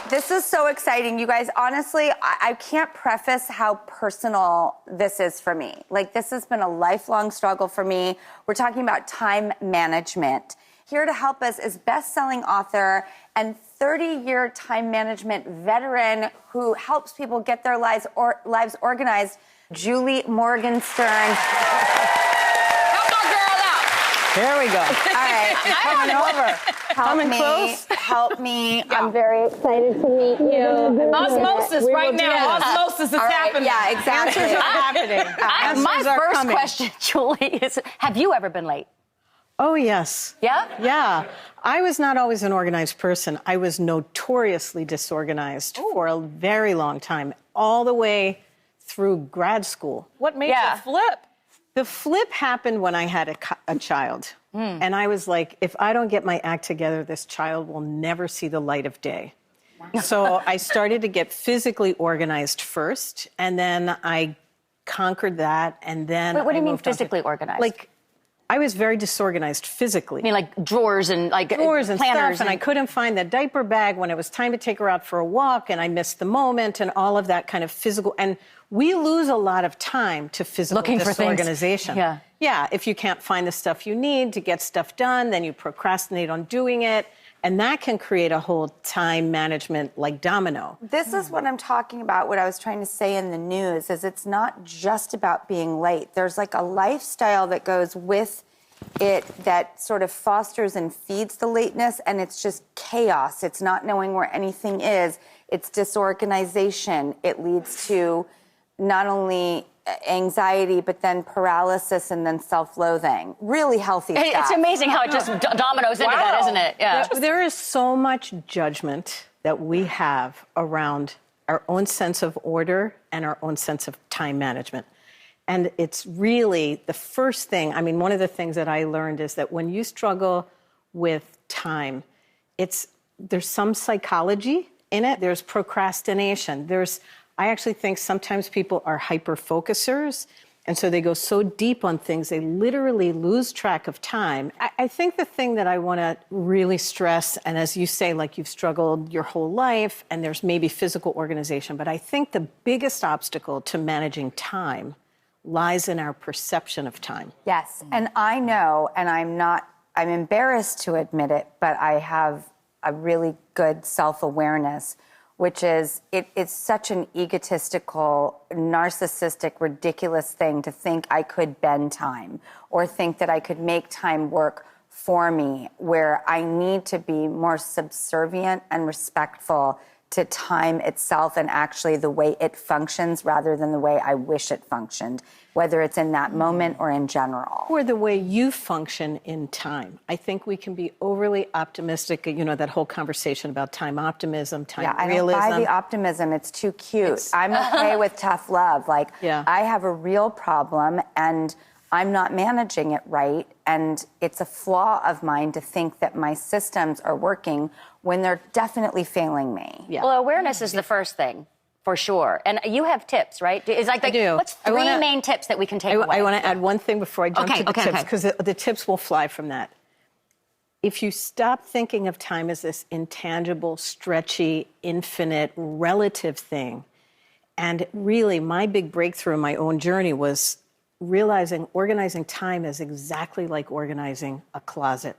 right, this is so exciting. You guys, honestly, I can't preface how personal this is for me. Like, this has been a lifelong struggle for me. We're talking about time management. Here to help us is best-selling author and 30-year time management veteran who helps people get their lives organized, Julie Morgenstern. There we go. All right, coming over. Coming close. Help me. Yeah. I'm very excited to meet you. Osmosis right now. Osmosis is happening. Yeah, exactly. Answers are happening. My first coming. question, Julie, is: have you ever been late? Oh, yes. Yeah? Yeah. I was not always an organized person. I was notoriously disorganized for a very long time, all the way through grad school. What made you flip? The flip happened when I had a child. And I was like, if I don't get my act together, this child will never see the light of day. Wow. So I started to get physically organized first, and then I conquered that, and then Wait, what do you mean physically organized? Like, I was very disorganized physically. I mean, like drawers and drawers and planners stuff, and I couldn't find the diaper bag when it was time to take her out for a walk, and I missed the moment, and all of that kind of physical. And we lose a lot of time to physical disorganization. Yeah, if you can't find the stuff you need to get stuff done, then you procrastinate on doing it, and that can create a whole time management like domino. This is what I'm talking about, what I was trying to say in the news, is it's not just about being late. There's like a lifestyle that goes with it that sort of fosters and feeds the lateness, and it's just chaos. It's not knowing where anything is. It's disorganization. It leads to not only anxiety, but then paralysis and then self-loathing. Really healthy stuff. It's amazing how it just dominoes into that, isn't it? Yeah. There is so much judgment that we have around our own sense of order and our own sense of time management. And it's really the first thing, I mean, one of the things that I learned is that when you struggle with time, there's some psychology in it. There's procrastination. I actually think sometimes people are hyper-focusers, and so they go so deep on things, they literally lose track of time. I think the thing that I want to really stress, and as you say, like you've struggled your whole life, and there's maybe physical organization, but I think the biggest obstacle to managing time lies in our perception of time. Yes, and I know, and I'm embarrassed to admit it, but I have a really good self-awareness, which is, it's such an egotistical, narcissistic, ridiculous thing to think I could bend time or think that I could make time work for me, where I need to be more subservient and respectful to time itself and actually the way it functions rather than the way I wish it functioned, whether it's in that moment or in general. Or the way you function in time. I think we can be overly optimistic, you know, that whole conversation about time optimism, time realism. I don't buy the optimism. It's too cute. I'm okay with tough love. Like, I have a real problem and I'm not managing it right. And it's a flaw of mine to think that my systems are working when they're definitely failing me. Yeah. Well, awareness is the first thing, for sure. And you have tips, right? It's like I do. What's three main tips that we can take away? I want to add one thing before I jump to the tips, because the tips will fly from that. If you stop thinking of time as this intangible, stretchy, infinite, relative thing, and really my big breakthrough in my own journey was realizing organizing time is exactly like organizing a closet.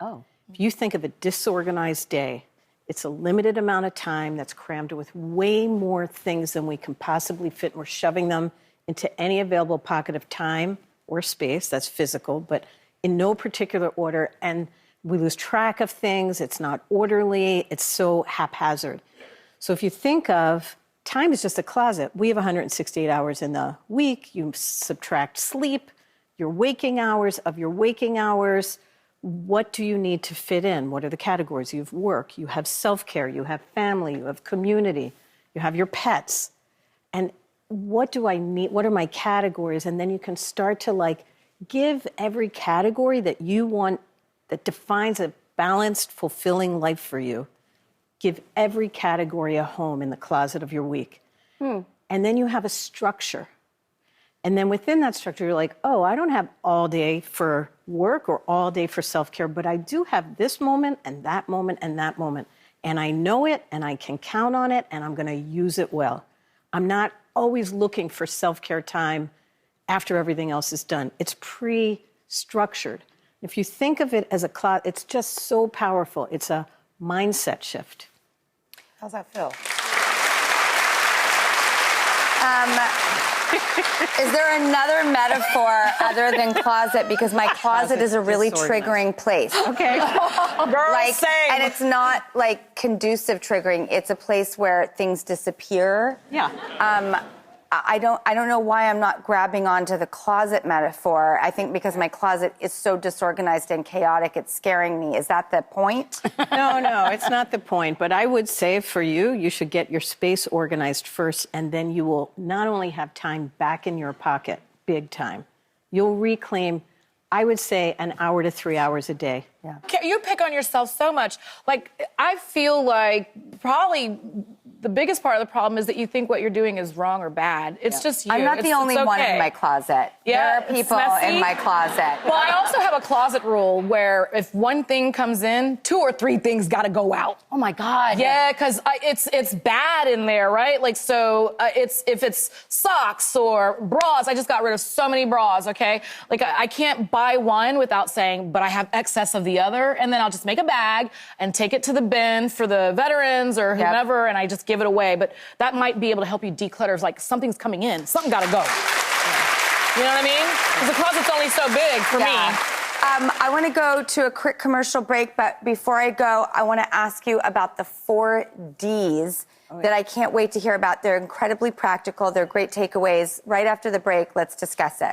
Oh. If you think of a disorganized day, it's a limited amount of time that's crammed with way more things than we can possibly fit. We're shoving them into any available pocket of time or space that's physical, but in no particular order. And we lose track of things. It's not orderly. It's so haphazard. So if you think of time is just a closet. We have 168 hours in the week. You subtract sleep, your waking hours of your waking hours. What do you need to fit in? What are the categories? You have work, you have self-care, you have family, you have community, you have your pets. And what do I need? What are my categories? And then you can start to give every category that you want, that defines a balanced, fulfilling life for you. Give every category a home in the closet of your week. And then you have a structure. And then within that structure, you're like, oh, I don't have all day for work or all day for self-care, but I do have this moment and that moment and that moment. and I know it, and I can count on it, and I'm going to use it well. I'm not always looking for self-care time after everything else is done. It's pre-structured. If you think of it as a closet, it's just so powerful. It's a mindset shift. How's that feel? Is there another metaphor other than closet? Because my closet is a really triggering place. Okay. Girl, Like, same. and it's not like conducive triggering. It's a place where things disappear. Yeah. I don't know why I'm not grabbing onto the closet metaphor. I think because my closet is so disorganized and chaotic, it's scaring me. Is that the point? No, it's not the point. But I would say for you, you should get your space organized first, and then you will not only have time back in your pocket, big time, you'll reclaim, I would say, an hour to 3 hours a day. Yeah. You pick on yourself so much. Like, I feel like probably the biggest part of the problem is that you think what you're doing is wrong or bad. It's just you. I'm not the only it's one okay. in my closet. Yeah, There are it's people messy. in my closet. Well, I also have a closet rule where if one thing comes in, 2 or 3 things got to go out. Oh my God. Yeah, because it's bad in there, right? Like, so if it's socks or bras, I just got rid of so many bras, okay? Like, I can't buy one without saying, but I have excess of the other, and then I'll just make a bag and take it to the bin for the veterans or whomever, and I just give it away. But that might be able to help you declutter. It's like something's coming in, something got to go. You know what I mean? Because the closet's only so big for me. I want to go to a quick commercial break, but before I go, I want to ask you about the 4 Ds that I can't wait to hear about. They're incredibly practical. They're great takeaways. Right after the break, let's discuss it.